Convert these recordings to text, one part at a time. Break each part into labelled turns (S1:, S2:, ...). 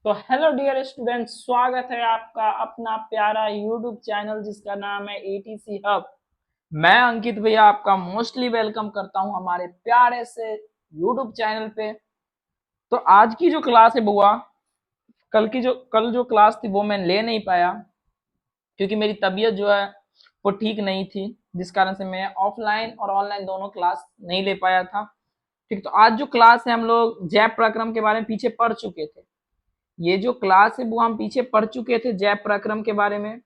S1: तो hello dear student, स्वागत है आपका अपना प्यारा यूट्यूब चैनल जिसका नाम है एटीसी हब। मैं अंकित भैया आपका मोस्टली वेलकम करता हूं हमारे प्यारे से यूट्यूब चैनल पे। तो आज की जो क्लास है बुआ, कल जो क्लास थी वो मैं ले नहीं पाया क्योंकि मेरी तबीयत जो है वो ठीक नहीं थी, जिस कारण से मैं ऑफलाइन और ऑनलाइन दोनों क्लास नहीं ले पाया था। ठीक, तो आज जो क्लास है हम लोग जैव प्रक्रम के बारे में पीछे पढ़ चुके थे। ये जो क्लास है वो हम पीछे पढ़ चुके थे जैव प्रक्रम के बारे में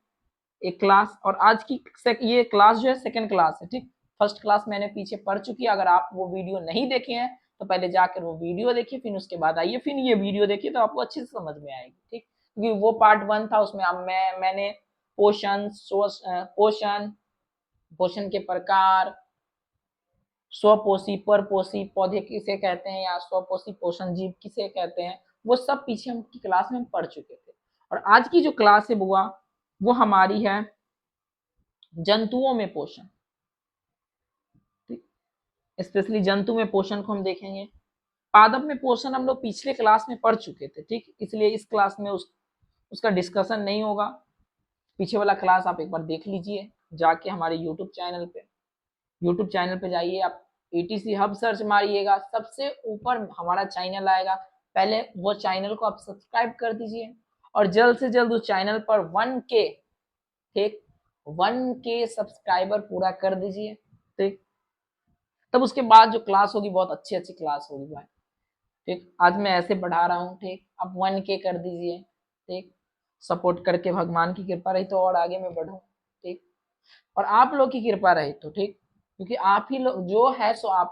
S1: एक क्लास, और आज की ये क्लास जो है सेकंड क्लास है। ठीक, फर्स्ट क्लास मैंने पीछे पढ़ चुकी है। अगर आप वो वीडियो नहीं देखे हैं तो पहले जाकर वो वीडियो देखिए, फिर उसके बाद आइए फिर ये वीडियो देखिए तो आपको अच्छे से समझ में आएगी। ठीक, क्योंकि वो पार्ट 1 था, उसमें अब मैंने पोषण पोषण पोषण के प्रकार, स्वपोषी परपोषी पौधे किसे कहते हैं या स्वपोषी पोषण जीव किसे कहते हैं, वो सब पीछे हम की क्लास में हम पढ़ चुके थे। और आज की जो क्लास है बुआ वो हमारी है जंतुओं में पोषण। स्पेशली जंतु में पोषण को हम देखेंगे। पादप में पोषण हम लोग पिछले क्लास में पढ़ चुके थे। ठीक, इसलिए इस क्लास में उसका डिस्कशन नहीं होगा। पीछे वाला क्लास आप एक बार देख लीजिए जाके हमारे यूट्यूब चैनल पे जाइए, आप एटीसी हब सर्च मारिएगा, सबसे ऊपर हमारा चैनल आएगा। पहले वो चैनल को आप सब्सक्राइब कर दीजिए और जल्द से जल्द उस चैनल पर 1K, ठीक, 1K सब्सक्राइबर पूरा कर दीजिए। ठीक, तब उसके बाद जो क्लास होगी बहुत अच्छी अच्छी क्लास होगी भाई। ठीक, आज मैं ऐसे बढ़ा रहा हूँ, ठीक, आप 1K कर दीजिए। ठीक, सपोर्ट करके भगवान की कृपा रही तो और आगे मैं बढ़ूँ। ठीक, और आप लोग की कृपा रही तो ठीक, क्योंकि आप ही लोग जो है सो आप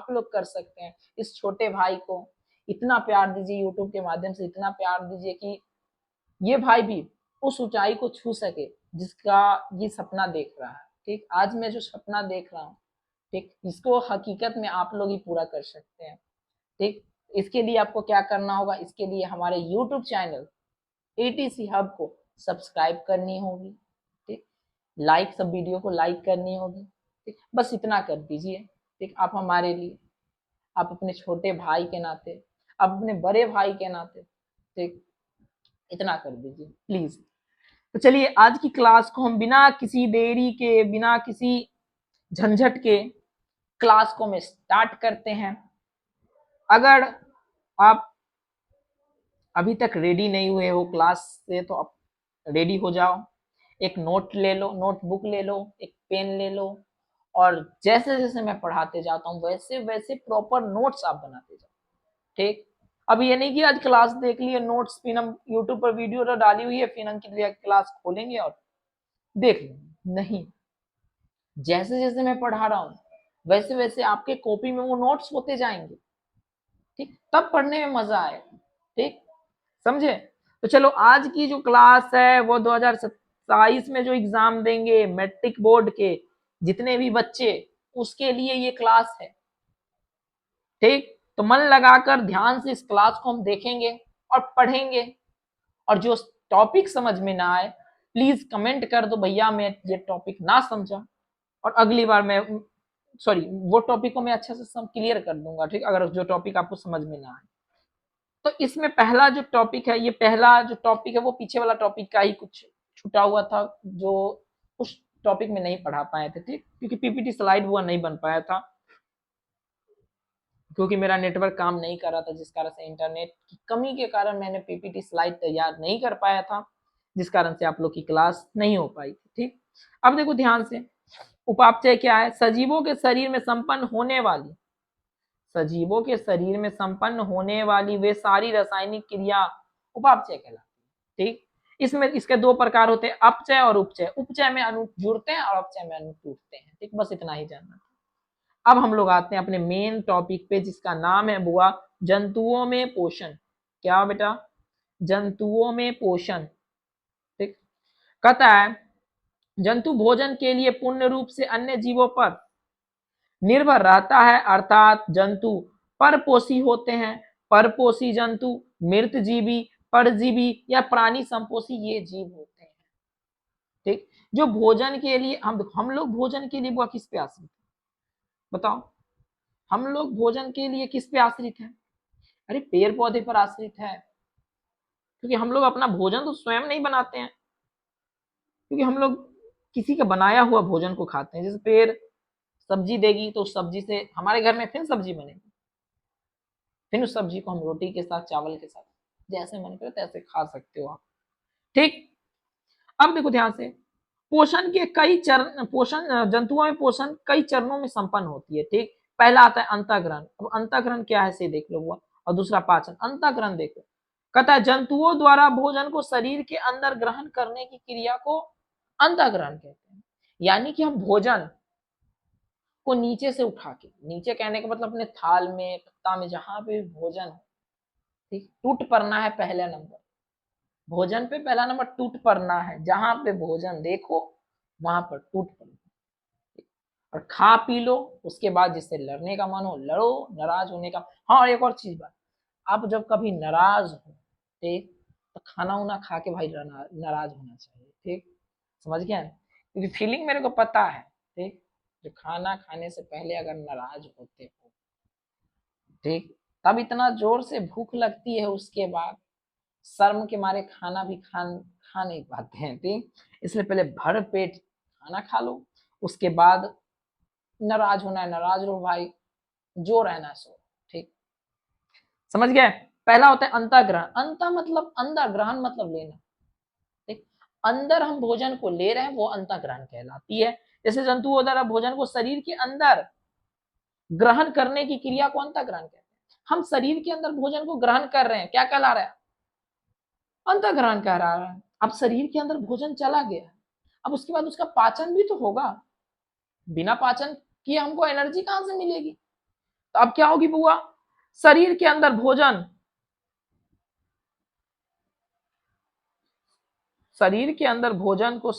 S1: लोग कर सकते हैं। इस छोटे भाई को इतना प्यार दीजिए, यूट्यूब के माध्यम से इतना प्यार दीजिए कि ये भाई भी उस ऊंचाई को छू सके जिसका ये सपना देख रहा है। ठीक, आज मैं जो सपना देख रहा हूँ, ठीक, इसको हकीकत में आप लोग ही पूरा कर सकते हैं। ठीक, इसके लिए आपको क्या करना होगा, इसके लिए हमारे यूट्यूब चैनल एटीसी हब को सब्सक्राइब करनी होगी। ठीक, लाइक, सब वीडियो को लाइक करनी होगी। ठीक, बस इतना कर दीजिए। ठीक, आप हमारे लिए, आप अपने छोटे भाई के नाते, आप अपने बड़े भाई के नाते, ठीक, इतना कर दीजिए प्लीज। तो चलिए आज की क्लास को हम बिना किसी देरी के, बिना किसी झंझट के क्लास को हम स्टार्ट करते हैं। अगर आप अभी तक रेडी नहीं हुए हो क्लास से तो आप रेडी हो जाओ। एक नोट ले लो, नोटबुक ले लो, एक पेन ले लो, और जैसे जैसे मैं पढ़ाते जाता हूँ वैसे वैसे प्रॉपर नोट्स आप बनाते जाओ। ठीक, अब ये नहीं कि आज क्लास देख लिए, नोट्स फिर हम यूट्यूब पर वीडियो तो डाली हुई है फिर हम क्लास खोलेंगे और देख लेंगे, नहीं। जैसे जैसे मैं पढ़ा रहा हूँ वैसे वैसे आपके कॉपी में वो नोट्स होते जाएंगे। ठीक, तब पढ़ने में मजा आएगा। ठीक, समझे? तो चलो आज की जो क्लास है वो 2027 में जो एग्जाम देंगे मैट्रिक बोर्ड के जितने भी बच्चे, उसके लिए ये क्लास है। ठीक, तो मन लगाकर ध्यान से इस क्लास को हम देखेंगे और पढ़ेंगे। और जो टॉपिक समझ में ना आए प्लीज कमेंट कर दो, भैया मैं ये टॉपिक ना समझा, और अगली बार मैं सॉरी वो टॉपिक को मैं अच्छे से सब क्लियर कर दूंगा। ठीक, अगर जो टॉपिक आपको समझ में ना आए तो इसमें पहला जो टॉपिक है, ये पहला जो टॉपिक है वो पीछे वाला टॉपिक का ही कुछ छुटा हुआ था जो उस टॉपिक में नहीं पढ़ा पाए थे। ठीक, क्योंकि पीपीटी स्लाइड वो नहीं बन पाया था, क्योंकि मेरा नेटवर्क काम नहीं कर रहा था, जिस कारण से इंटरनेट की कमी के कारण मैंने पीपीटी स्लाइड तैयार नहीं कर पाया था, जिस कारण से आप लोग की क्लास नहीं हो पाई थी। ठीक, अब देखो ध्यान से, उपापचय क्या है? सजीवों के शरीर में संपन्न होने वाली, सजीवों के शरीर में संपन्न होने वाली वे सारी रासायनिक क्रिया उपापचय कहलाती है। ठीक, इसमें इसके दो प्रकार होते हैं, अपचय और उपचय। उपचय में अणु जुड़ते हैं और अपचय में अणु टूटते हैं। ठीक, बस इतना ही जानना था। अब हम लोग आते हैं अपने मेन टॉपिक पे जिसका नाम है बुआ जंतुओं में पोषण। क्या बेटा? जंतुओं में पोषण। ठीक, कहता है जंतु भोजन के लिए पूर्ण रूप से अन्य जीवों पर निर्भर रहता है, अर्थात जंतु परपोषी होते हैं। परपोषी जंतु मृतजीवी, परजीवी या प्राणी संपोषी ये जीव होते हैं। ठीक, जो भोजन के लिए हम लोग भोजन के लिए बुआ किस पे आश्रित है बताओ? हम लोग भोजन के लिए किस पे आश्रित है? अरे पेड़ पौधे पर आश्रित है। क्योंकि हम लोग अपना भोजन तो स्वयं नहीं बनाते हैं, क्योंकि हम लोग किसी का बनाया हुआ भोजन को खाते हैं। जैसे पेड़ सब्जी देगी तो उस सब्जी से हमारे घर में फिर सब्जी बनेगी, फिर उस सब्जी को हम रोटी के साथ, चावल के साथ, जैसे मन करे तैसे खा सकते हो आप। ठीक, अब देखो ध्यान से, पोषण के कई चरण, पोषण जंतुओं में पोषण कई चरणों में संपन्न होती है। ठीक, पहला आता है अंतःग्रहण। अब अंतःग्रहण क्या है से देख लो हुआ, और दूसरा पाचन। अंतःग्रहण देखो, कहता है जंतुओं द्वारा भोजन को शरीर के अंदर ग्रहण करने की क्रिया को अंतःग्रहण कहते हैं। यानी कि हम भोजन को नीचे से उठा के, नीचे कहने का मतलब अपने थाल में, पत्ता में, जहां पे भोजन हो, ठीक, टूट पड़ना है पहला नंबर। भोजन पे पहला नंबर टूट पड़ना है, जहां पे भोजन देखो वहां पर टूट पड़ना, और खा पी लो, उसके बाद जिससे लड़ने का मन हो लड़ो, नाराज होने का। हाँ, और एक और चीज बात, आप जब कभी नाराज हो, ठीक, तो खाना उना खा के भाई नाराज होना चाहिए। ठीक, समझ गया, क्योंकि फीलिंग मेरे को पता है। ठीक, जो खाना खाने से पहले अगर नाराज होते हो, ठीक, तब इतना जोर से भूख लगती है, उसके बाद शर्म के मारे खाना भी खा नहीं पाते हैं। ठीक, इसलिए पहले भर पेट खाना खा लो, उसके बाद नाराज होना है नाराज रहो भाई, जो रहना सो। ठीक, समझ गए। पहला होता है अंतःग्रहण। अंत मतलब अंदर, ग्रहण मतलब लेना। ठीक, अंदर हम भोजन को ले रहे हैं, वो अंतःग्रहण कहलाती है। जैसे जंतुओं द्वारा भोजन को शरीर के अंदर ग्रहण करने की क्रिया को अंतःग्रहण कहते हैं। हम शरीर के अंदर भोजन को ग्रहण कर रहे हैं, क्या कहला रहा है, अंतःग्रहण कह रहा है। अब शरीर के अंदर भोजन चला गया, अब उसके बाद उसका पाचन भी तो होगा, बिना पाचन किए हमको एनर्जी कहां से मिलेगी। तो अब क्या होगी बुआ, शरीर के अंदर भोजन, शरीर के अंदर भोजन को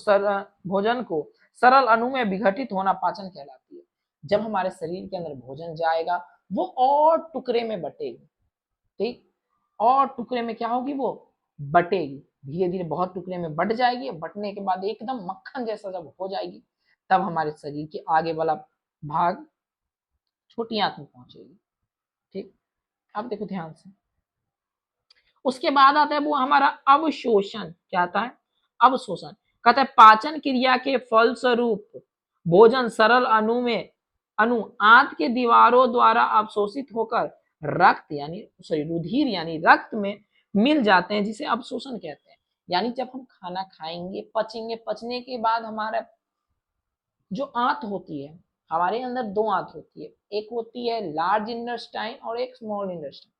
S1: सरल अणु में विघटित होना पाचन कहलाती है। जब हमारे शरीर के अंदर भोजन जाएगा, वो और टुकड़े में बटेगी। ठीक, और टुकड़े में क्या होगी, वो बटेगी, धीरे धीरे बहुत टुकड़े में बट जाएगी। बटने के बाद एकदम मक्खन जैसा जब हो जाएगी, तब हमारे शरीर के आगे वाला भाग छोटी आंत में पहुंचेगी। ठीक, अब देखो ध्यान से, उसके बाद आता है वो हमारा अवशोषण। क्या आता है, अवशोषण। कहता है पाचन क्रिया के फलस्वरूप भोजन सरल अणु आंत के दीवारों द्वारा अवशोषित होकर रक्त यानी सॉरी रुधिर यानी रक्त में मिल जाते हैं, जिसे अवशोषण कहते हैं। यानी जब हम खाना खाएंगे, पचेंगे, पचने के बाद हमारा जो आंत होती है, हमारे अंदर दो आंत होती है, एक होती है लार्ज इंटेस्टाइन और एक स्मॉल इंटेस्टाइन,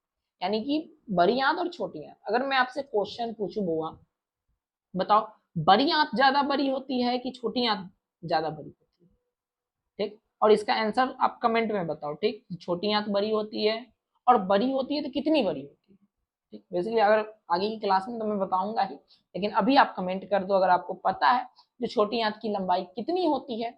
S1: यानी कि बड़ी आंत और छोटी आंत। अगर मैं आपसे क्वेश्चन पूछूं बुआ, बताओ बड़ी आंत ज्यादा बड़ी होती है कि छोटी आंत ज्यादा बड़ी होती है। ठीक, और इसका आंसर आप कमेंट में बताओ। ठीक, छोटी आंत बड़ी होती है, और बड़ी होती है तो कितनी बड़ी होती है। ठीक, बेसिकली अगर आगे की क्लास में तो मैं बताऊंगा ही, लेकिन अभी आप कमेंट कर दो अगर आपको पता है जो छोटी आंत की लंबाई कितनी होती है,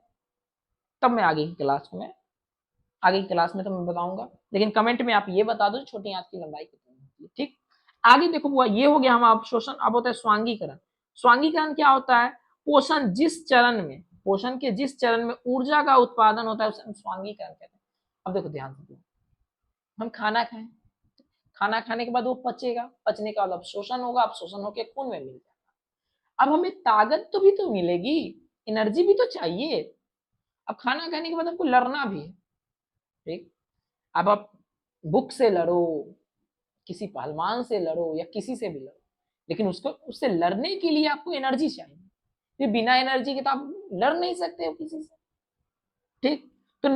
S1: तब मैं आगे की क्लास में तो मैं बताऊंगा, लेकिन कमेंट में आप ये बता दो छोटी आंत की लंबाई कितनी होती है। ठीक, आगे देखो बुआ, ये हो गया हमारा अवशोषण। अब होता है स्वांगीकरण। स्वांगीकरण क्या होता है, पोषण के जिस चरण में ऊर्जा का उत्पादन होता है उसे हम स्वांगीकरण कहते हैं। अब देखो ध्यान से, हम खाना खाएं, खाना खाने के बाद वो पचेगा, पचने का मतलब अवशोषण होगा, अवशोषण होकर खून में मिल जाएगा। अब हमें ताकत तो भी तो मिलेगी, एनर्जी भी तो चाहिए। अब खाना खाने के बाद हमको लड़ना भी है। ठीक, अब आप बुक से लड़ो, किसी पहलवान से लड़ो, या किसी से भी लड़ो, लेकिन उसको उससे लड़ने के लिए आपको एनर्जी चाहिए। फिर बिना एनर्जी के तो आप लड़ नहीं सकते हो किसी से। ठीक, तो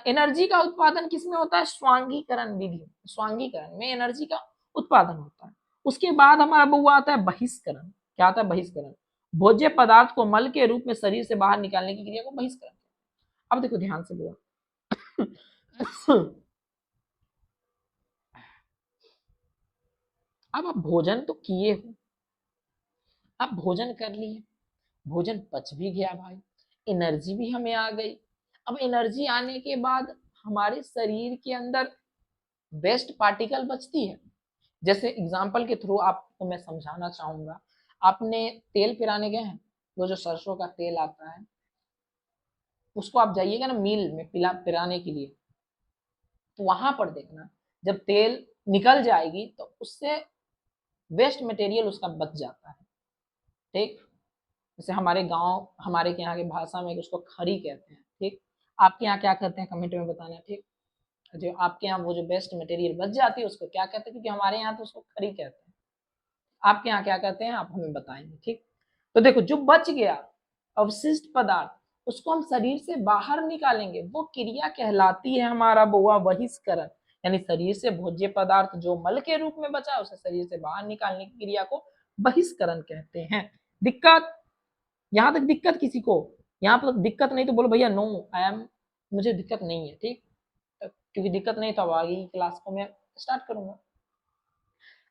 S1: एनर्जी का उत्पादन किसमें होता है, स्वांगीकरण विधि, स्वांगीकरण में एनर्जी का उत्पादन होता है। उसके बाद हमारा बुआ आता है बहिष्करण। क्या आता है, बहिष्करण। भोज्य पदार्थ को मल के रूप में शरीर से बाहर निकालने की क्रिया को बहिष्करण। अब देखो ध्यान से बुआ, अब आप भोजन तो किए हो, आप भोजन कर लिए, भोजन पच भी गया भाई, एनर्जी भी हमें आ गई। अब एनर्जी आने के बाद हमारे शरीर के अंदर वेस्ट पार्टिकल बचती है। जैसे एग्जांपल के थ्रू आपको मैं समझाना चाहूंगा, आपने तेल पिराने गए हैं, वो जो सरसों का तेल आता है, उसको आप जाइएगा ना मिल में पिराने के लिए, तो वहां पर देखना, जब तेल निकल जाएगी तो उससे वेस्ट मटेरियल उसका बच जाता है, ठीक। जैसे हमारे गांव, हमारे के यहाँ की भाषा में उसको खरी कहते हैं, ठीक। आपके यहाँ क्या कहते हैं कमेंट में बताना, ठीक। जो आपके यहाँ वो जो वेस्ट मटेरियल बच जाती है उसको क्या कहते हैं, क्योंकि हमारे यहाँ तो उसको खरी कहते हैं, आपके यहाँ क्या कहते हैं आप हमें बताएंगे, ठीक। तो देखो जो बच गया अवशिष्ट पदार्थ उसको हम शरीर से बाहर निकालेंगे, वो क्रिया कहलाती है हमारा बुआ बहिष्करण, यानी शरीर से भोज्य पदार्थ जो मल के रूप में बचा उसे शरीर से बाहर निकालने की क्रिया को बहिष्करण कहते हैं। दिक्कत, यहां तक दिक्कत किसी को, यहाँ पर दिक्कत नहीं तो बोलो भैया नो आई एम, मुझे दिक्कत नहीं है, ठीक। क्योंकि दिक्कत नहीं तो अब आगे की क्लास को मैं स्टार्ट करूंगा।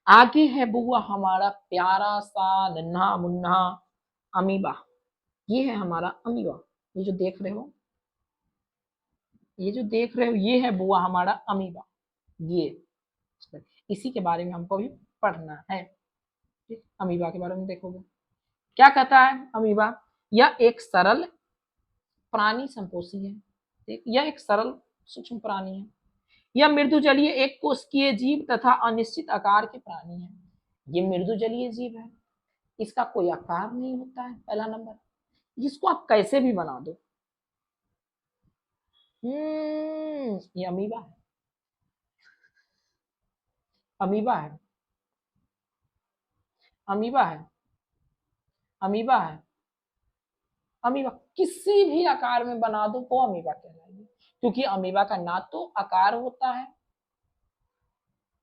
S1: आगे है बुआ हमारा प्यारा सा नन्हा मुन्ना अमीबा, ये है हमारा अमीबा, ये जो देख रहे हो, ये जो देख रहे हो ये है बुआ हमारा अमीबा, ये इसी के बारे में हमको भी पढ़ना है, ठीक। अमीबा के बारे में देखोगे क्या कहता है अमीबा, यह एक सरल प्राणी संपोषी है, ठीक। यह एक सरल सूक्ष्म प्राणी है, यह मृदु जलीय एक कोशिकीय जीव तथा अनिश्चित आकार के प्राणी है। ये मृदु जलीय जीव है, इसका कोई आकार नहीं होता है, पहला नंबर, जिसको आप कैसे भी बना दो। ये अमीबा है, अमीबा है, अमीबा है, अमीबा है, अमीबा किसी भी आकार में बना दो वो अमीबा कहलाएगी, क्योंकि अमीबा का ना तो आकार होता है,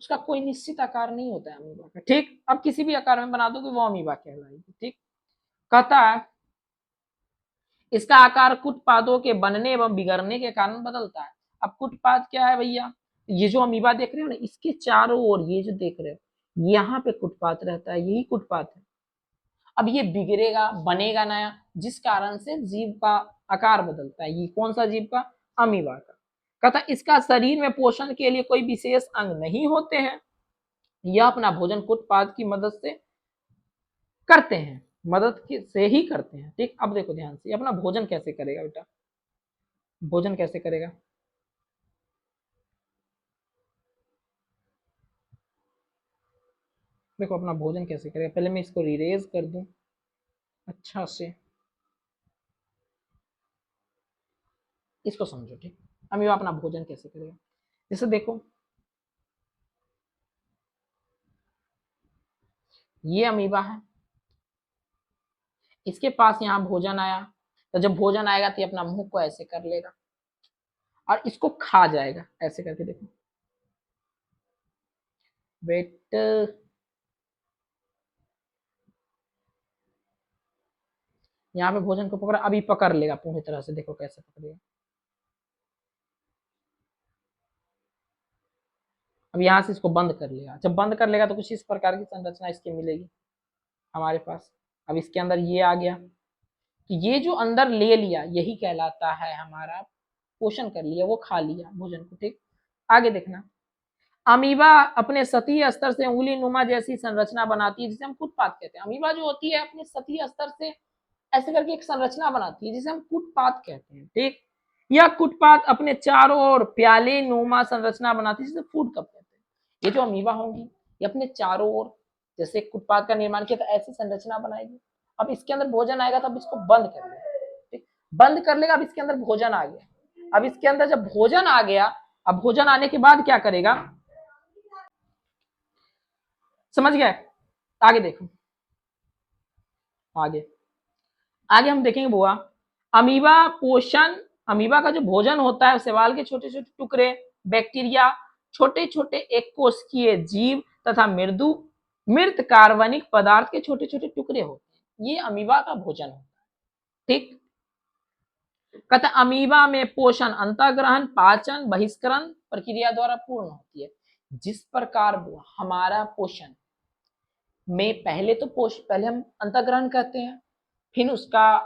S1: उसका कोई निश्चित आकार नहीं होता है अमीबा का, ठीक। अब किसी भी आकार में बना दो वो अमीबा कहलाएगी, ठीक। कहता है इसका आकार कुटपादों के बनने एवं बिगड़ने के कारण बदलता है। अब कुटपाद क्या है भैया, ये जो अमीबा देख रहे हो ना इसके चारों ओर ये जो देख रहे हो यहाँ पे कुटपाद रहता है, यही कुटपाद है। अब ये बिगड़ेगा बनेगा नया, जिस कारण से जीव का आकार बदलता है, ये कौन सा जीव का, अमीबा का। कहता इसका शरीर में पोषण के लिए कोई विशेष अंग नहीं होते हैं, यह अपना भोजन कुटपाद की मदद से करते हैं, मदद से ही करते हैं, ठीक। अब देखो ध्यान से अपना भोजन कैसे करेगा बेटा, भोजन कैसे करेगा, देखो अपना भोजन कैसे करेगा, पहले मैं इसको रिरेज कर दूं अच्छा से, इसको समझो, ठीक। अब ये अपना भोजन कैसे करेगा, जैसे देखो ये अमीबा है, इसके पास यहाँ भोजन आया, तो जब भोजन आएगा तो ये अपना मुंह को ऐसे कर लेगा और इसको खा जाएगा, ऐसे करके देखो वेट, यहाँ पे भोजन को पकड़ा, अभी पकड़ लेगा पूरी तरह से, देखो कैसे पकड़ेगा। अब यहाँ से इसको बंद कर लेगा, जब बंद कर लेगा तो कुछ इस प्रकार की संरचना इसकी मिलेगी हमारे पास। अब इसके अंदर ये आ गया, तो ये जो अंदर ले लिया यही कहलाता है हमारा पोषण कर लिया, वो खा लिया भोजन को, ठीक। आगे देखना, अमीबा अपने सतही स्तर से उंगली नुमा जैसी संरचना बनाती है जिसे हम कुटपाद कहते हैं। अमीबा जो होती है अपने सतही स्तर से ऐसे करके एक संरचना बनाती है जिसे हम कुटपाद कहते हैं, ठीक। यह कुटपाद अपने चारों ओर प्याले नुमा संरचना बनाती है जिसे फूड कप कहते हैं। ये जो अमीबा होंगी ये अपने चारों ओर जैसे कुटपाद का निर्माण किया तो ऐसी संरचना बनाएगी। अब इसके अंदर भोजन आएगा तब इसको बंद कर लेगा, ठीक, बंद कर लेगा। अब इसके अंदर भोजन आ गया, अब इसके अंदर जब भोजन आ गया, अब भोजन आने के बाद क्या करेगा, समझ गए। आगे देखो, आगे आगे हम देखेंगे बुआ अमीबा पोषण, अमीबा का जो भोजन होता है शैवाल के छोटे छोटे टुकड़े, बैक्टीरिया, छोटे छोटे एक कोशिकीय जीव तथा मृत कार्बनिक पदार्थ के छोटे छोटे टुकड़े होते हैं, ये अमीबा का भोजन होता है, ठीक। कहता अमीबा में पोषण अंतःग्रहण पाचन बहिष्करण प्रक्रिया द्वारा पूर्ण होती है। जिस प्रकार हमारा पोषण में पहले तो पहले हम अंतःग्रहण कहते हैं, फिर उसका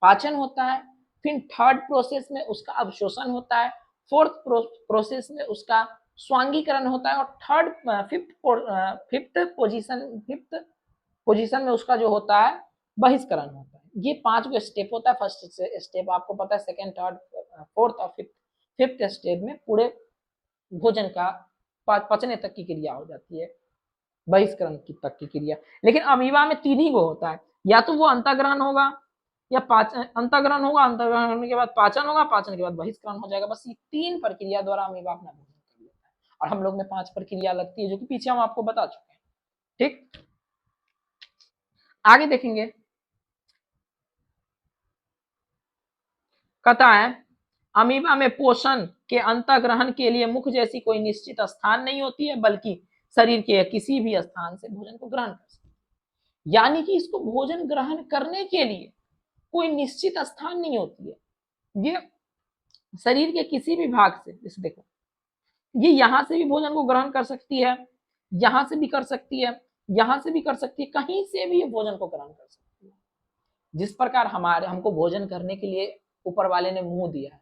S1: पाचन होता है, फिर थर्ड प्रोसेस में उसका अवशोषण होता है, फोर्थ प्रोसेस में उसका स्वांगीकरण होता है और फिफ्थ पोजीशन में उसका जो होता है बहिष्करण होता है। ये 5 गो स्टेप होता है। फर्स्ट स्टेप आपको पता है, सेकेंड थर्ड फोर्थ और फिफ्थ स्टेप में पूरे भोजन का पचने तक की क्रिया हो जाती है। बहिष्करण की तक की क्रिया। लेकिन अमीबा में 3 ही गो होता है, या तो वो अंतःग्रहण होगा या अंतःग्रहण होगा, अंतःग्रहण होने के बाद पाचन होगा, पाचन के बाद बहिष्करण हो जाएगा। बस ये 3 प्रक्रिया द्वारा अमीबा अपना भोजन कर लेता है, और हम लोग में 5 प्रक्रिया लगती है, जो कि पीछे हम आपको बता चुके हैं। ठीक, आगे देखेंगे। कहता है अमीबा में पोषण के अंतःग्रहण के लिए मुख जैसी कोई निश्चित स्थान नहीं होती है, बल्कि शरीर के किसी भी स्थान से भोजन को ग्रहण कर सकते हैं। यानी कि इसको भोजन ग्रहण करने के लिए कोई निश्चित स्थान नहीं होती है, ये शरीर के किसी भी भाग से, जैसे देखो ये यहां से भी भोजन को ग्रहण कर सकती है, यहां से भी कर सकती है, यहां से भी कर सकती है, कहीं से भी ये भोजन को ग्रहण कर सकती है। जिस प्रकार हमारे हमको भोजन करने के लिए ऊपर वाले ने मुंह दिया है,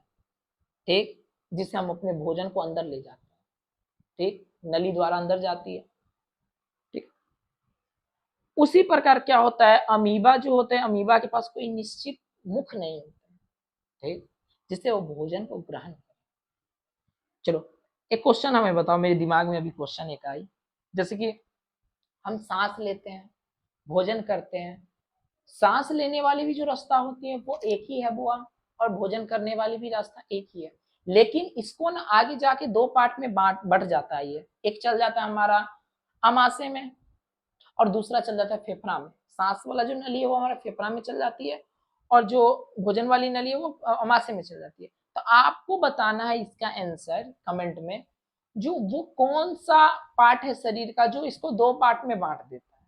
S1: ठीक, जिससे हम अपने भोजन को अंदर ले जाते हैं, ठीक, नली द्वारा अंदर जाती है। ठीक, उसी प्रकार क्या होता है, अमीबा जो होते हैं, अमीबा के पास कोई निश्चित मुख नहीं होता है, ठीक, जिससे वो भोजन को ग्रहण करे। चलो एक क्वेश्चन हमें बताओ, मेरे दिमाग में अभी क्वेश्चन एक आई, जैसे कि हम सांस लेते हैं, भोजन करते हैं, सांस लेने वाली भी जो रास्ता होती है वो एक ही है बुआ, और भोजन करने वाली भी रास्ता एक ही है। लेकिन इसको ना आगे जाके 2 पार्ट में बढ़ जाता है। ये एक चल जाता है हमारा अमाशय में, और दूसरा चल जाता है फेफड़ा में। सांस वाला जो नली है वो हमारा फेफड़ा में चल जाती है, और जो भोजन वाली नली है वो अमाशय में चल जाती है। तो आपको बताना है इसका आंसर कमेंट में, जो वो कौन सा पार्ट है शरीर का जो इसको 2 पार्ट में बांट देता है,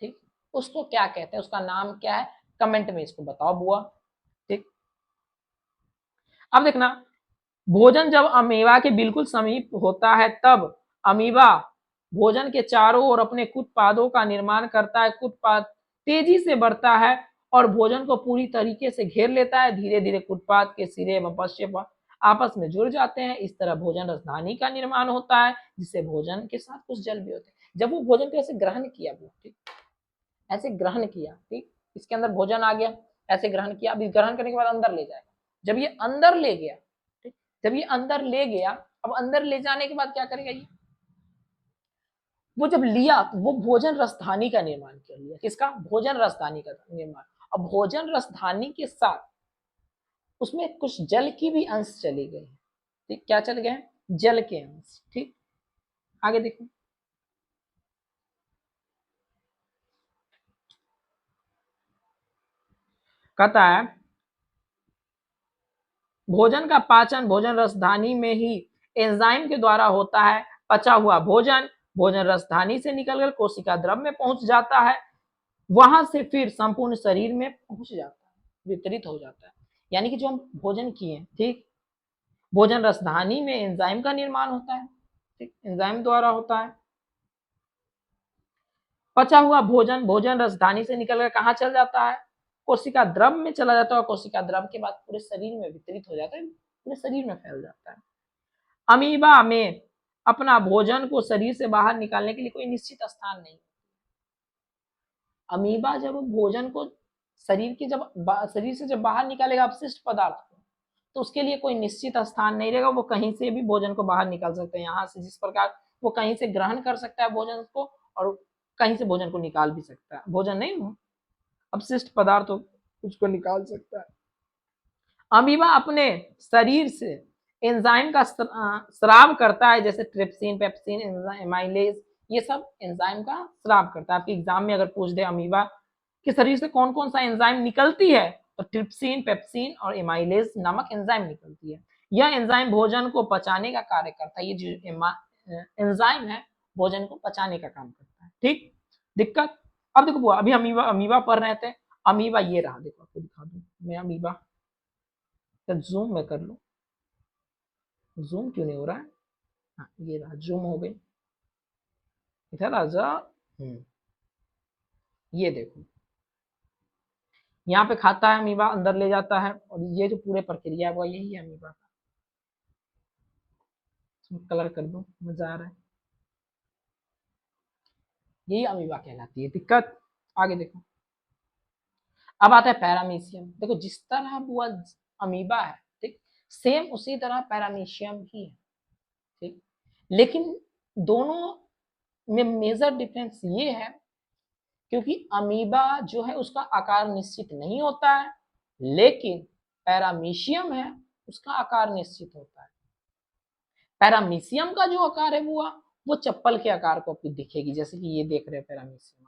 S1: ठीक, उसको क्या कहते हैं, उसका नाम क्या है, कमेंट में इसको बताओ बुआ। ठीक, अब देखना, भोजन जब अमीबा के बिल्कुल समीप होता है तब अमीबा भोजन के चारों ओर अपने कुटपादों का निर्माण करता है। कुटपाद तेजी से बढ़ता है और भोजन को पूरी तरीके से घेर लेता है। धीरे धीरे कुटपाद के सिरे एवं पश्च आपस में जुड़ जाते हैं। इस तरह भोजन रसधानी का निर्माण होता है, जिससे भोजन के साथ कुछ जल भी होते हैं। जब वो भोजन को ऐसे ग्रहण किया, वो ठीक ऐसे ग्रहण किया, ठीक, इसके अंदर भोजन आ गया, ऐसे ग्रहण किया, अभी ग्रहण करने के बाद अंदर ले जाएगा। जब ये अंदर ले गया, ठीक, जब ये अंदर ले गया, अब अंदर ले जाने के बाद क्या करेगा ये, वो जब लिया तो वो भोजन रसधानी का निर्माण कर लिया। किसका, भोजन रसधानी का निर्माण। अब भोजन रसधानी के साथ उसमें कुछ जल की भी अंश चले गए, ठीक, क्या चले गए, जल के अंश। ठीक, आगे देखो, कहता है भोजन का पाचन भोजन रसधानी में ही एंजाइम के द्वारा होता है। पचा हुआ भोजन भोजन रसधानी से निकलकर कोशिका द्रव में पहुंच जाता है, वहां से फिर संपूर्ण शरीर में पहुंच जाता है, वितरित हो जाता है। यानी कि जो हम भोजन किए, ठीक, भोजन रसधानी में एंजाइम का निर्माण होता है, ठीक, एंजाइम द्वारा होता है। पचा हुआ भोजन भोजन रसधानी से निकलकर कहाँ चल जाता है, कोशिका द्रव में चला जाता है, और कोशिका द्रव के बाद पूरे शरीर में वितरित हो जाता है, पूरे शरीर में फैल जाता है। अमीबा में अपना भोजन को शरीर से बाहर निकालने के लिए कोई निश्चित स्थान नहीं। अमीबा जब भोजन को शरीर के जब शरीर से जब बाहर निकालेगा अपशिष्ट पदार्थ को, तो उसके लिए कोई निश्चित स्थान नहीं रहेगा, वो कहीं से भी भोजन को बाहर निकाल सकते हैं। यहाँ से जिस प्रकार वो कहीं से ग्रहण कर सकता है भोजन को, और कहीं से भोजन को निकाल भी सकता है, भोजन नहीं अपशिष्ट पदार्थ उसको निकाल सकता है। अमीबा अपने शरीर से एंजाइम का स्राव करता है, जैसे ट्रिप्सिन, पेप्सिन, एमाइलेज, ये सब एंजाइम का स्राव करता है। आपके एग्जाम में अगर पूछ दे अमीबा के शरीर से कौन कौन सा एंजाइम निकलती है, तो ट्रिप्सिन, पेप्सिन और एमाइलेज नामक एंजाइम निकलती है। यह एंजाइम भोजन को पचाने का कार्य करता है। ये जो एंजाइम है भोजन को पचाने का काम करता है। ठीक, दिक्कत, अब देखो अभी अमीबा अमीबा पढ़ रहे थे, अमीबा ये रहा, देखो आपको दिखा दूं मैं अमीबा, जूम में कर लो, जूम क्यों नहीं हो रहा है, हाँ ये रहा, जूम हो गई, इधर आ जा। ये देखो, यहाँ पे खाता है अमीबा, अंदर ले जाता है, और ये जो पूरे प्रक्रिया है वो यही है अमीबा का। कलर कर दो, मजा आ रहा है, यही अमीबा कहलाती है। दिक्कत, आगे देखो, अब आता है पैरामीशियम। देखो जिस तरह वो अमीबा है, ठीक, सेम उसी तरह पैरामीशियम भी है, ठीक, लेकिन दोनों में मेजर डिफरेंस ये है क्योंकि अमीबा जो है उसका आकार निश्चित नहीं होता है, लेकिन पैरामीशियम है उसका आकार निश्चित होता है। पैरामीशियम का जो आकार है वो चप्पल के आकार को आपको दिखेगी, जैसे कि ये देख रहे हैं पैरामीशियम,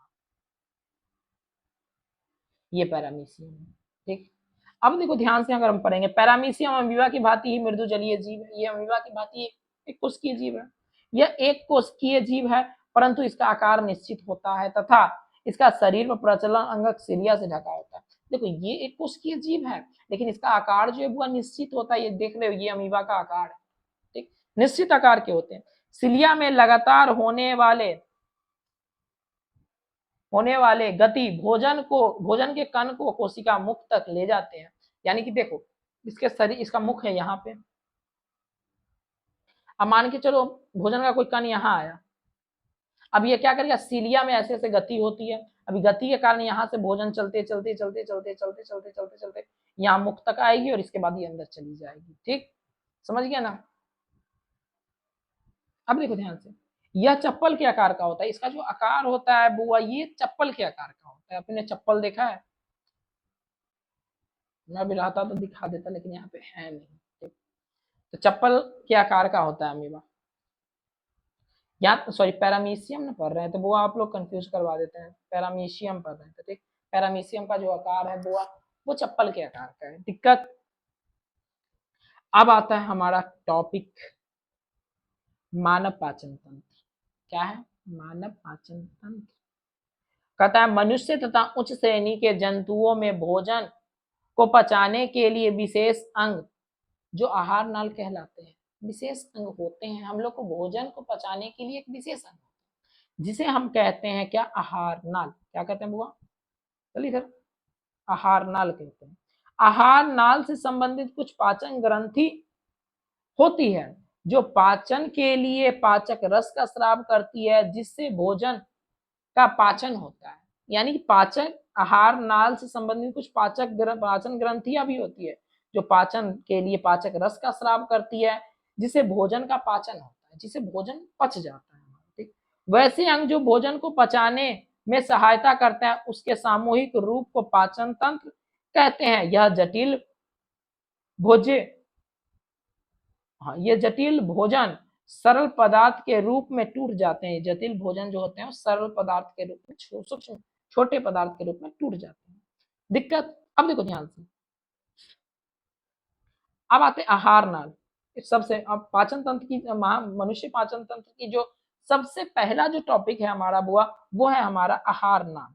S1: ये पैरामीशियम है। ठीक, अब देखो ध्यान से अगर हम पढ़ेंगे, पैरामीशियम अमीबा की भांति ही मृदु जलीय जीव है। ये अमीबा की भांति एक कोशिकीय जीव है। यह एक कोशिकीय जीव है, परंतु इसका आकार निश्चित होता है तथा इसका शरीर में प्रचलन अंगक सिलिया से ढका होता है। देखो ये एक कोशिकीय जीव है, लेकिन इसका आकार जो है वो निश्चित होता है। ये देख रहे हो, ये अमीबा का आकार है। ठीक, निश्चित आकार के होते हैं। सिलिया में लगातार होने वाले गति भोजन के कण को कोशिका मुख तक ले जाते हैं। यानी कि देखो इसके शरीर, इसका मुख है यहाँ पे, अब मान के चलो भोजन का कोई कण यहाँ आया, अब ये क्या करेगा, सीलिया में ऐसे ऐसे गति होती है, अभी गति के कारण यहाँ से भोजन चलते चलते चलते चलते चलते चलते चलते चलते यहाँ मुख तक आएगी और इसके बाद ये अंदर चली जाएगी। ठीक, समझ गया ना। अब देखो ध्यान से, यह चप्पल के आकार का होता है। इसका जो आकार होता है बुआ, ये चप्पल के आकार का होता है। आपने चप्पल देखा है? मैं भी रहता तो दिखा देता, लेकिन यहाँ पे है नहीं। ठीक, तो चप्पल के आकार का होता है अमीबा। या सॉरी पैरामीशियम ना पढ़ रहे हैं तो वो आप लोग कंफ्यूज करवा देते हैं, पैरामीशियम पढ़ रहे हैं तो ठीक, पैरामीशियम का जो आकार है वो चप्पल के आकार का है। दिक्कत अब आता है हमारा टॉपिक मानव पाचन तंत्र। क्या है? मानव पाचन तंत्र। कहता है मनुष्य तथा उच्च श्रेणी के जंतुओं में भोजन को पचाने के लिए विशेष अंग जो आहार नाल कहलाते हैं, विशेष अंग होते हैं। हम लोग को भोजन को पचाने के लिए एक विशेष अंग जिसे हम कहते हैं क्या? आहार नाल। क्या कहते हैं बुआ? चलिए इधर, आहार नाल कहते हैं। आहार नाल से संबंधित कुछ पाचन ग्रंथि होती है जो पाचन के लिए पाचक रस का स्राव करती है, जिससे भोजन का पाचन होता है। यानी पाचन, आहार नाल से संबंधित कुछ पाचन ग्रंथियां भी होती है जो पाचन के लिए पाचक रस का स्राव करती है, जिससे भोजन का पाचन होता है, जिससे भोजन पच जाता है। ठीक, वैसे अंग जो भोजन को पचाने में सहायता करते हैं उसके सामूहिक रूप को पाचन तंत्र कहते हैं। यह जटिल भोज्य, हाँ, ये जटिल भोजन सरल पदार्थ के रूप में टूट जाते हैं। जटिल भोजन जो होते हैं सरल पदार्थ के रूप में, सूक्ष्म छोटे पदार्थ के रूप में टूट जाते हैं। दिक्कत, अब देखो ध्यान से, अब आते आहार नाल। सबसे अब पाचन तंत्र की, मनुष्य पाचन तंत्र की जो सबसे पहला जो टॉपिक है हमारा बुआ, वो है हमारा आहार नाल।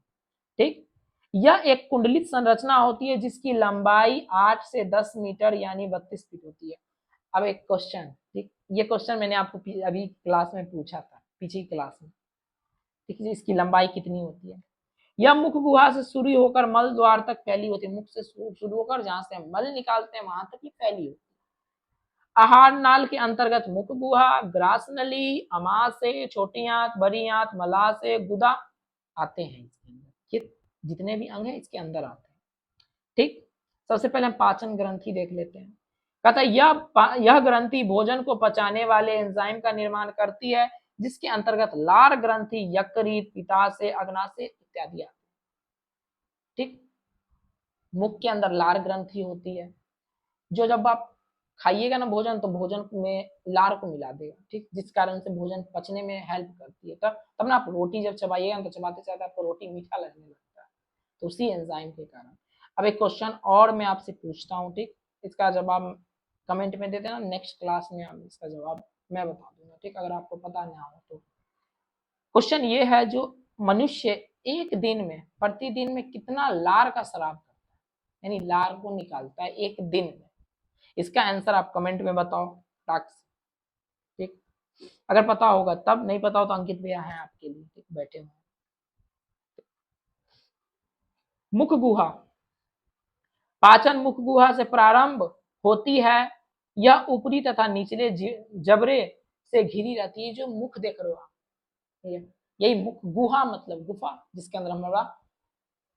S1: ठीक, यह एक कुंडलित संरचना होती है जिसकी लंबाई 8 से 10 मीटर यानी 32 फीट होती है। अब एक क्वेश्चन, ठीक, ये क्वेश्चन मैंने आपको अभी क्लास में पूछा था, पिछली क्लास में। ठीक है, इसकी लंबाई कितनी होती है? यह मुख गुहा से शुरू होकर मल द्वार तक फैली होती है। मुख से शुरू होकर जहां से हम मल निकालते हैं वहां तक ही फैली होती है। आहार नाल के अंतर्गत मुख गुहा, ग्रास नली, अमाशय, छोटी आंत, बड़ी आंत, मलाशय, गुदा आते हैं। इसके अंदर जितने भी अंग हैं इसके अंदर आते हैं। ठीक, सबसे पहले हम पाचन ग्रंथि देख लेते हैं। कहता है यह ग्रंथि भोजन को पचाने वाले एंजाइम का निर्माण करती है, जिसके अंतर्गत लार ग्रंथि, यकृत, पित्ताशय, अग्नाशय इत्यादि आते हैं। ठीक, मुख के अंदर लार ग्रंथि होती है, जो जब आप खाइएगा ना भोजन तो भोजन में लार को मिला देगा। ठीक, जिस कारण से भोजन पचने में हेल्प करती है। तब ना आप रोटी जब चबाइएगा तो चबाते चबाते आपको रोटी मीठा लगने लगता है, तो उसी एंजाइम के कारण। अब एक क्वेश्चन और मैं आपसे पूछता हूँ, ठीक, इसका जवाब कमेंट में दे देना, नेक्स्ट क्लास में हम इसका जवाब मैं बता दूंगा। ठीक, अगर आपको पता ना हो तो। क्वेश्चन ये है, जो मनुष्य एक दिन में, प्रतिदिन में कितना लार का स्राव करता है, यानी लार को निकालता है एक दिन में? इसका आंसर आप कमेंट में बताओ टाक्स। ठीक, अगर पता होगा तब, नहीं पता हो तो अंकित भैया हैं आपके लिए बैठे हुए। मुख गुहा, पाचन मुख गुहा से प्रारंभ होती है। यह ऊपरी तथा निचले जबड़े से घिरी रहती है। जो मुख देख रहे हो आप, यही मुख गुहा मतलब गुफा, जिसके अंदर हमारा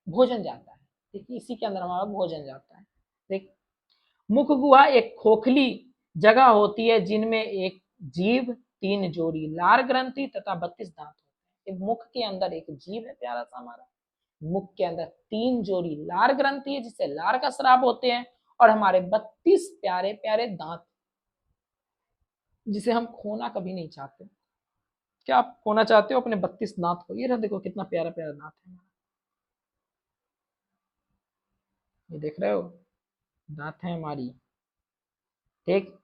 S1: भोजन जाता है। ठीक, इसी के अंदर हमारा भोजन जाता है। ठीक, मुख गुहा एक खोखली जगह होती है जिनमें एक जीभ, 3 जोड़ी लार ग्रंथि तथा 32 दांत होते हैं। कि मुख के अंदर एक जीव है प्यारा सा हमारा, मुख के अंदर 3 जोड़ी लार ग्रंथि है जिससे लार का स्राव होते हैं, और हमारे 32 प्यारे प्यारे दांत जिसे हम खोना कभी नहीं चाहते। क्या आप खोना चाहते हो अपने 32 दांत को? ये रहा देखो कितना प्यारा प्यारा दांत है, ये देख रहे हो दांत है हमारी। ठीक,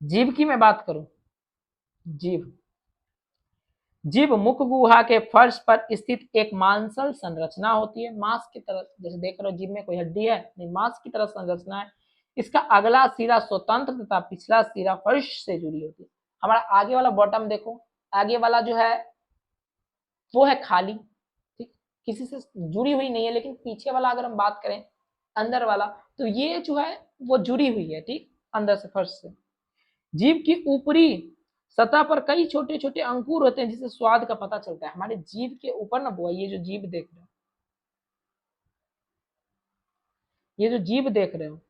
S1: जीभ की मैं बात करूं, जीभ जीभ मुख गुहा के फर्श पर स्थित एक मांसल संरचना होती है, मांस की तरह, जैसे देख रहे हो जीभ में कोई हड्डी है नहीं, मांस की तरह संरचना है। इसका अगला सिरा स्वतंत्र तथा पिछला सिरा फर्श से जुड़ी होती है। हमारा आगे वाला बॉटम देखो, आगे वाला जो है वो है खाली, ठीक, किसी से जुड़ी हुई नहीं है, लेकिन पीछे वाला अगर हम बात करें अंदर वाला, तो ये जो है वो जुड़ी हुई है, ठीक, अंदर से फर्श से। जीभ की ऊपरी सतह पर कई छोटे छोटे अंकुर होते हैं जिससे स्वाद का पता चलता है। हमारे जीभ के ऊपर ना बुआ, ये जो जीभ देख रहे हो, ये जो जीभ देख रहे हो,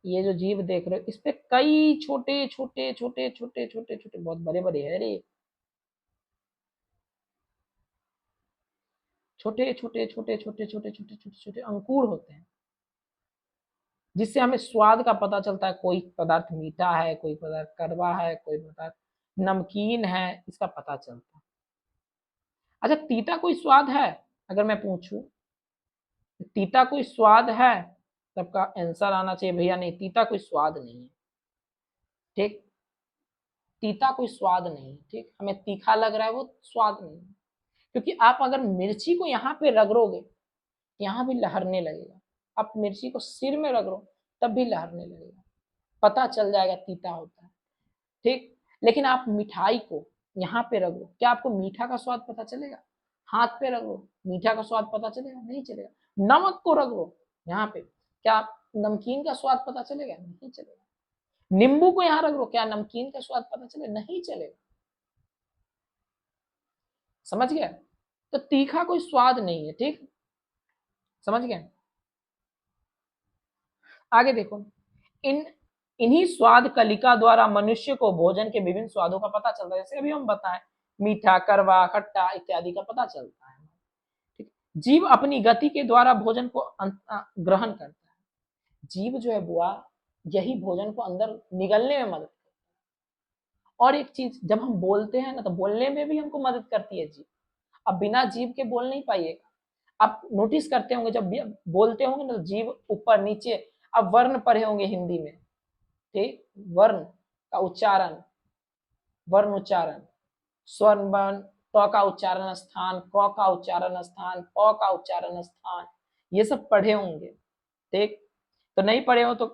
S1: ये जो जीभ देख रहे हो, इस पे कई छोटे छोटे छोटे छोटे छोटे छोटे बहुत बड़े बड़े है रे, छोटे छोटे छोटे छोटे छोटे छोटे छोटे छोटे अंकुर होते हैं जिससे हमें स्वाद का पता चलता है। कोई पदार्थ मीठा है, कोई पदार्थ कड़वा है, कोई पदार्थ नमकीन है, इसका पता चलता है। अच्छा, तीता कोई स्वाद है? अगर मैं पूछूं तीता कोई स्वाद है, सबका आंसर आना चाहिए भैया नहीं, तीता कोई स्वाद नहीं है, ठीक, तीता कोई स्वाद नहीं है, ठीक, हमें तीखा लग रहा है वो स्वाद नहीं है। क्योंकि आप अगर मिर्ची को यहाँ पे रगड़ोगे, यहाँ भी लहरने लगेगा, आप मिर्ची को सिर में रगड़ो तब भी लहरने लगेगा, पता चल जाएगा तीता होता है, ठीक। लेकिन आप मिठाई को यहाँ पे रगड़ो, क्या आपको मीठा का स्वाद पता चलेगा? हाथ पे रगड़ो, मीठा का स्वाद पता चलेगा? नहीं चलेगा। नमक को रगड़ो यहाँ पे, क्या नमकीन का स्वाद पता चलेगा? नहीं चलेगा। नींबू को यहाँ रगड़ो, क्या नमकीन का स्वाद पता चलेगा? नहीं चलेगा। समझ गया? तो तीखा कोई स्वाद नहीं है, ठीक, समझ गए? आगे देखो, इन इन्हीं स्वाद कलिका द्वारा मनुष्य को भोजन के विभिन्न स्वादों का पता चलता है, जैसे अभी हम बताएं मीठा, कड़वा, खट्टा इत्यादि का पता चलता है, ठीक। जीव अपनी गति के द्वारा भोजन को ग्रहण करता है। जीव जो है बुआ, यही भोजन को अंदर निगलने में मदद करता है। और एक चीज, जब हम बोलते हैं ना, तो बोलने में भी हमको मदद करती है जीव। अब बिना जीव के बोल नहीं पाइएगा। आप नोटिस करते होंगे जब बोलते होंगे ना, तो जीव ऊपर नीचे, अब वर्ण पढ़े होंगे हिंदी में, ठीक, वर्ण का उच्चारण, वर्ण उच्चारण, स्वर्ण वर्ण, ट का उच्चारण स्थान, क का उच्चारण स्थान, प का उच्चारण स्थान, ये सब पढ़े होंगे, ठीक। तो नहीं पढ़े हो तो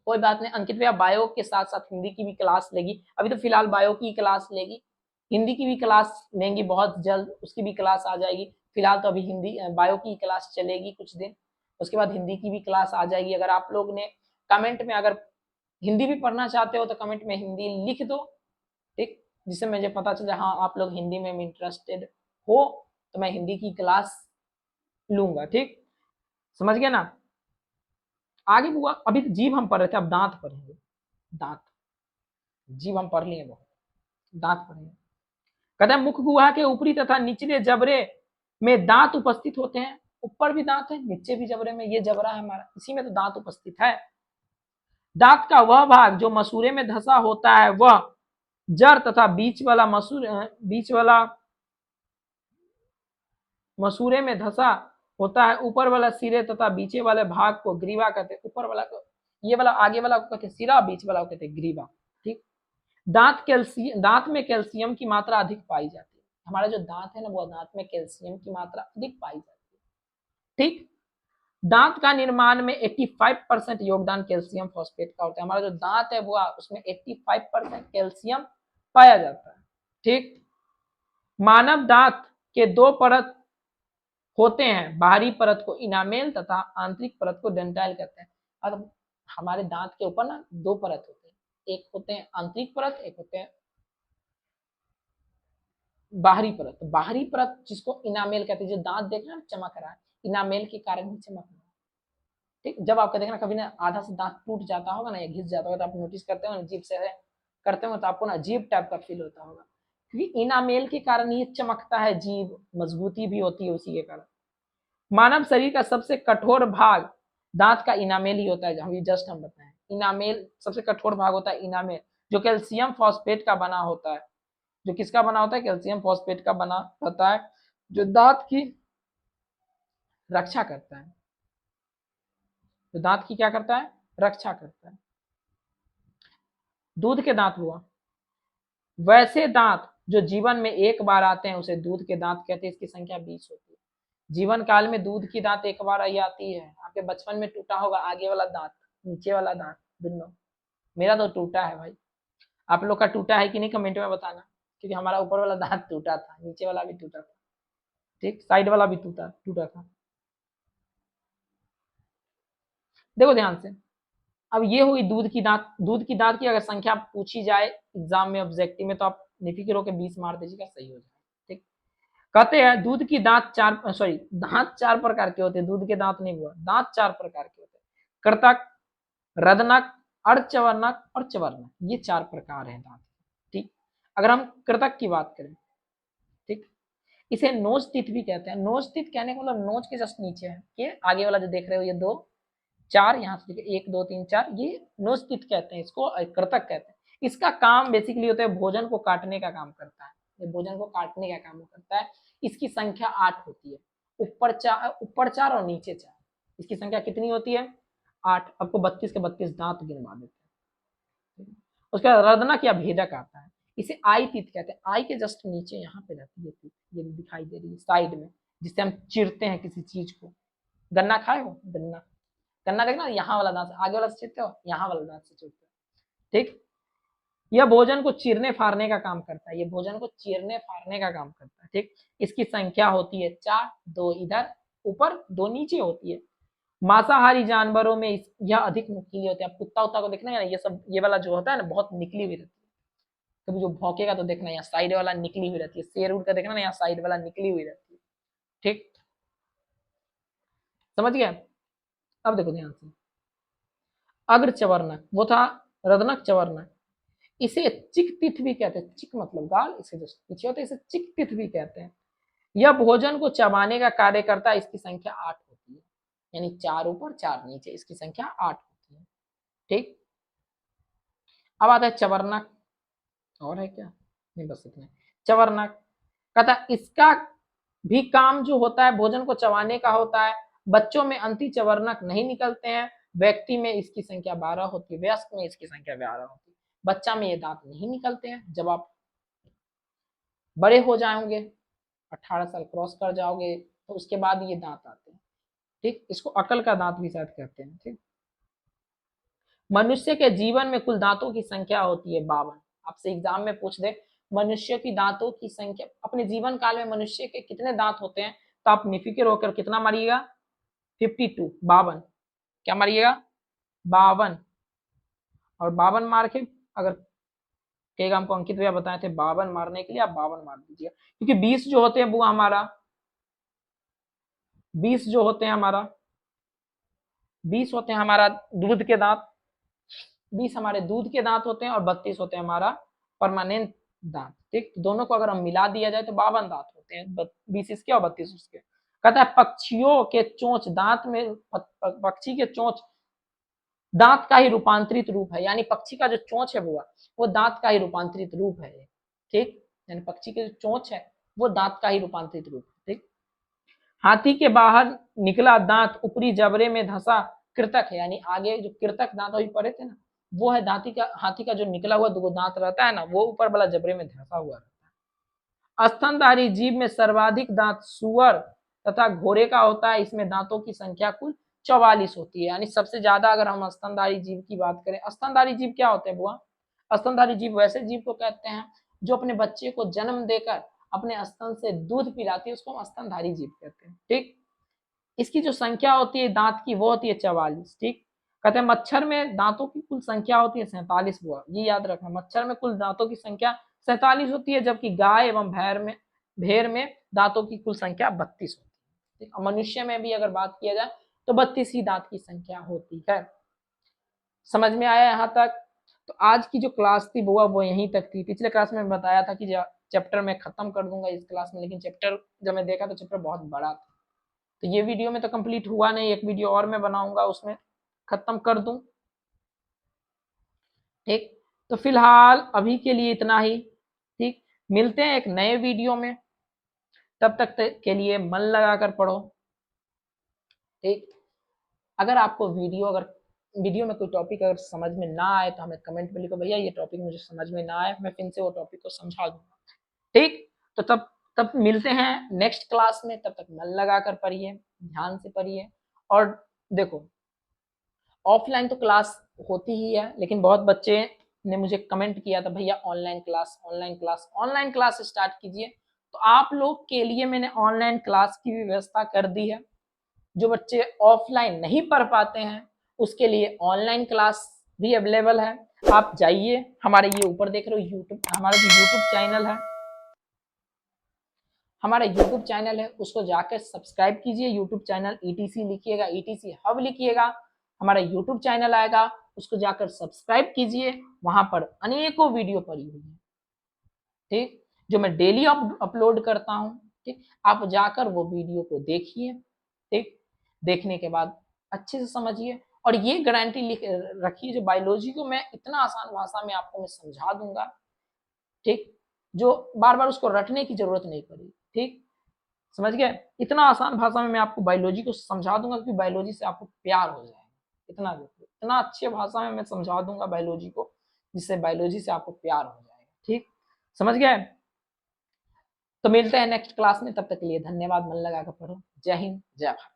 S1: कोई बात नहीं, अंकित भैया बायो के साथ साथ हिंदी की भी क्लास लेगी, अभी तो फिलहाल बायो की क्लास लेगी, हिंदी की भी क्लास लेंगी बहुत जल्द, उसकी भी क्लास आ जाएगी। फिलहाल तो अभी हिंदी बायो की क्लास चलेगी कुछ दिन, उसके बाद हिंदी की भी क्लास आ जाएगी। अगर आप लोग ने कमेंट में अगर हिंदी भी पढ़ना चाहते हो तो कमेंट में हिंदी लिख दो, ठीक, जिससे मुझे पता चले हाँ आप लोग हिंदी में इंटरेस्टेड हो, तो मैं हिंदी की क्लास लूंगा, ठीक, समझ गया ना? आगे हुआ, अभी जीभ हम पढ़ रहे थे, अब दांत पढ़ेंगे। दांत, जीभ हम पढ़ लिए बहुत, दांत पढ़ेंगे। कहते हैं मुख गुहा के ऊपरी तथा निचले जबड़े में दांत उपस्थित होते हैं। ऊपर भी दांत है, नीचे भी जबड़े में, ये जबड़ा है हमारा, इसी में तो दांत उपस्थित है। दांत का वह भाग जो मसूड़े में धंसा होता है वह जड़ तथा बीच वाला मसूड़े में धंसा होता है। ऊपर वाला सिरे तथा बीचे वाले भाग को ग्रीवा कहते हैं। ऊपर वाला को, ये वाला आगे वाला को कहते हैं सिरा, बीच वाला को कहते हैं ग्रीवा, ठीक। दांत में कैल्शियम की मात्रा अधिक पाई जाती है। हमारा जो दांत है ना, वो दांत में कैल्शियम की मात्रा अधिक पाई जाती है, ठीक। दांत का निर्माण में 85% योगदान कैल्शियम फॉस्फेट का होता है। हमारा जो दांत है वो, उसमें 85% कैल्शियम पाया जाता है, ठीक। मानव दांत के 2 परत होते हैं, बाहरी परत को इनामेल तथा आंतरिक परत को डेंटाइल कहते हैं। और हमारे दांत के ऊपर ना 2 परत होते हैं, एक होते हैं आंतरिक परत, एक होते हैं बाहरी परत। तो बाहरी परत जिसको इनामेल कहते हैं, जो दांत देख रहे हैं चमक रहा है, इनामेल के कारण ही चमक रहा है, ठीक। जब आपका देखना कभी ना आधा से दांत टूट जाता होगा ना, या घिस जाता होगा, तो आप नोटिस करते हो ना, जीभ से करते हो तो आपको ना अजीब टाइप का फील होता होगा, क्योंकि इनामेल के कारण ये चमकता है, जीभ मजबूती भी होती है उसी के कारण। मानव शरीर का सबसे कठोर भाग दांत का इनामेल ही होता है, जस्ट हम बताएं इनामेल सबसे कठोर भाग होता है इनामेल, जो कैल्शियम फॉस्फेट का बना होता है। जो किसका बना होता है? कैल्शियम फॉस्फेट का बना होता है, जो दांत की रक्षा करता है, जो दांत की क्या करता है? रक्षा करता है। दूध के दांत हुआ, वैसे दांत जो जीवन में एक बार आते हैं उसे दूध के दांत कहते हैं, इसकी संख्या 20 होती है। जीवन काल में दूध की दांत एक बार आई आती है। आपके बचपन में टूटा होगा आगे वाला दांत, नीचे वाला दांत दोनों। मेरा तो टूटा है भाई, आप लोग का टूटा है कि नहीं कमेंट में बताना, क्योंकि हमारा ऊपर वाला दांत टूटा था, नीचे वाला भी टूटा था, ठीक, साइड वाला भी टूटा टूटा था। देखो ध्यान से, अब ये हुई दूध की दांत। दूध की दांत की अगर संख्या पूछी जाए एग्जाम में ऑब्जेक्टिव में, तो आप निफिक्र होकर 20 मार दीजिएगा, सही हो जाए। ठीक, कहते हैं दूध की दांत दांत 4 प्रकार के होते हैं। दूध के दांत नहीं हुआ, दांत 4 प्रकार के होते हैं, कृतक, रदनक, अर्धचवर्णक और चवर्णक, ये 4 प्रकार हैं दांत। ठीक, अगर हम कृतक की बात करें, ठीक, इसे नोज टीथ भी कहते हैं। नोज टीथ कहने का मतलब नोज के जस्ट नीचे है, ये आगे वाला जो देख रहे हो, ये 2 4 यहाँ से देखिए 1 2 3 4, ये नोज टीथ कहते हैं, इसको कृतक कहते हैं। इसका काम बेसिकली होता है भोजन को काटने का काम करता है, ये भोजन को काटने का काम करता है। इसकी संख्या 8 होती है, ऊपर 4 और नीचे 4, इसकी संख्या कितनी होती है? 8। आपको 32 के 32 दांत गिनवा देते हैं। उसका रदनक या भेदक आता है, इसे आई तीत कहते हैं। आई के जस्ट नीचे यहाँ पे रहती है तीत, ये दिखाई दे रही है साइड में, जिससे हम चिरते हैं किसी चीज को। गन्ना खाए हो? गन्ना, गन्ना देखना, यहाँ वाला दांत आगे वाला से चिरते हो, यहाँ वाला दांत से चिरते हो। ठीक, यह भोजन को चीरने फाड़ने का काम करता है, ये भोजन को चीरने फाड़ने का काम करता है। ठीक, इसकी संख्या होती है 4, 2 इधर ऊपर 2 नीचे होती है। मांसाहारी जानवरों में यह अधिक नुकीली होती है। आप कुत्ता उत्ता को देखना है ना, ये सब ये वाला जो होता है ना बहुत निकली हुई रहती है। कभी जो भौंकेगा तो देखना यहाँ साइड वाला निकली हुई रहती है। शेर उड़ का देखना ना, यहाँ साइड वाला निकली हुई रहती है। ठीक, समझ गया? अब देखो ध्यान से, अग्र चवर्णक वो था रदनक चवर्णक, इसे चिक तिथ भी कहते हैं। चिक मतलब गाल, इसे जो पीछे होता है इसे चिक तिथ भी कहते हैं। यह भोजन को चबाने का कार्य करता है, इसकी संख्या 8 होती है, यानी 4 ऊपर 4 नीचे, इसकी संख्या 8 होती है। ठीक, अब आता है चवर्णक, और है क्या? नहीं, बस इतना। चवर्णक कहता इसका भी काम जो होता है भोजन को चबाने का होता है। बच्चों में अंति चवर्णक नहीं निकलते हैं, व्यक्ति में इसकी संख्या 12 होती है, वयस्क में इसकी संख्या 12 होती है। बच्चा में ये दांत नहीं निकलते हैं, जब आप बड़े हो जाओगे 18 साल क्रॉस कर जाओगे तो उसके बाद ये दांत आते हैं। ठीक, इसको अकल का दांत भी शायद कहते हैं। ठीक, मनुष्य के जीवन में कुल दांतों की संख्या होती है 52। आपसे एग्जाम में पूछ दे मनुष्य की दांतों की संख्या, अपने जीवन काल में मनुष्य के कितने दांत होते हैं, तो आप निफिक्र होकर कितना मारिएगा? 52, 52। क्या मारिएगा? 52। और 52 मार के अगर कहेगा हमको अंकित भैया बताए थे 52 मारने के लिए, आप 52 मार दीजिएगा, क्योंकि 20 जो होते हैं वो हमारा 20 जो होते हैं हमारा 20 होते हैं हमारा दूध के दांत, 20 हमारे दूध के दांत होते हैं और 32 होते हैं हमारा परमानेंट दांत। ठीक, दोनों को अगर हम मिला दिया जाए तो 52 दांत होते हैं, 20 इसके और 32 उसके। कहता है पक्षियों के चोंच दांत में, पक्षी के चोंच दांत का ही रूपांतरित रूप है, यानी पक्षी का जो चोंच है वो दांत का ही रूपांतरित रूप है। ठीक, यानी पक्षी के जो चोंच है वो दांत का ही रूपांतरित रूप है। ठीक, हाथी के बाहर निकला दांत ऊपरी जबड़े में धंसा कृतक है, यानी आगे जो कृतक दांत अभी पड़े थे ना, वो है हाथी का जो निकला हुआ 2 दांत रहता है ना, वो ऊपर वाला जबड़े में धंसा हुआ रहता है। स्तनधारी जीव में सर्वाधिक दांत सुअर तथा घोड़े का होता है, इसमें दांतों की संख्या कुल 44 होती है, यानी सबसे ज्यादा अगर हम स्तनधारी जीव की बात करें। स्तनधारी जीव क्या होते हैं बुआ? स्तनधारी जीव वैसे जीव को कहते हैं जो अपने बच्चे को जन्म देकर अपने स्तन से दूध पिलाती है, उसको हम स्तनधारी जीव कहते हैं। ठीक, इसकी जो संख्या होती है दांत की वो होती है 44। ठीक, कहते हैं मच्छर में दांतों की कुल संख्या होती है 47 बुआ, ये याद रखना, मच्छर में कुल दांतों की संख्या 47 होती है, जबकि गाय एवं भेड़ में दांतों की कुल संख्या 32 होती है। ठीक, मनुष्य में भी अगर बात किया जाए तो 32 ही दांत की संख्या होती है। समझ में आया यहाँ तक? तो आज की जो क्लास थी बुआ वो यहीं तक थी। पिछले क्लास में बताया था कि चैप्टर मैं खत्म कर दूंगा इस क्लास में, लेकिन चैप्टर जब मैं देखा तो चैप्टर बहुत बड़ा था, तो ये वीडियो में तो कंप्लीट हुआ नहीं, एक वीडियो और मैं बनाऊंगा उसमें खत्म कर दूं। ठीक, तो फिलहाल अभी के लिए इतना ही। ठीक, मिलते हैं एक नए वीडियो में, तब तक के लिए मन लगाकर पढ़ो। ठीक, अगर आपको वीडियो में कोई टॉपिक अगर समझ में ना आए तो हमें कमेंट में लिखो, भैया ये टॉपिक मुझे समझ में ना आए, मैं फिर से वो टॉपिक को समझा दूंगा। ठीक, तो तब तब मिलते हैं नेक्स्ट क्लास में, तब तक मन लगाकर पढ़िए, ध्यान से पढ़िए। और देखो, ऑफलाइन तो क्लास होती ही है, लेकिन बहुत बच्चे ने मुझे कमेंट किया था, भैया ऑनलाइन क्लास स्टार्ट कीजिए। तो आप लोग के लिए मैंने ऑनलाइन क्लास की भी व्यवस्था कर दी है। जो बच्चे ऑफलाइन नहीं पढ़ पाते हैं उसके लिए ऑनलाइन क्लास भी अवेलेबल है। आप जाइए, हमारे ये ऊपर देख रहे हो यूट्यूब, हमारा जो यूट्यूब चैनल है उसको जाकर सब्सक्राइब कीजिए। यूट्यूब चैनल ईटीसी लिखिएगा, ईटीसी हब लिखिएगा, हमारा यूट्यूब चैनल आएगा, उसको जाकर सब्सक्राइब कीजिए। वहां पर अनेकों वीडियो पड़ी हुई है, ठीक, जो मैं डेली अपलोड करता हूँ। ठीक, आप जाकर वो वीडियो को देखिए। ठीक, देखने के बाद अच्छे से समझिए, और ये गारंटी लिख रखिए, जो बायोलॉजी को मैं इतना आसान भाषा में आपको मैं समझा दूंगा, ठीक, जो बार बार उसको रटने की जरूरत नहीं पड़ी। ठीक, समझ गए, इतना आसान भाषा में मैं आपको बायोलॉजी को समझा दूंगा कि बायोलॉजी से आपको प्यार हो जाएगा। इतना अच्छे भाषा में मैं समझा दूंगा बायोलॉजी को, जिससे बायोलॉजी से आपको प्यार हो जाएगा। ठीक, समझ गए। तो मिलते हैं नेक्स्ट क्लास में, तब तक के लिए धन्यवाद, मन लगा कर पढ़ो। जय हिंद, जय भारत।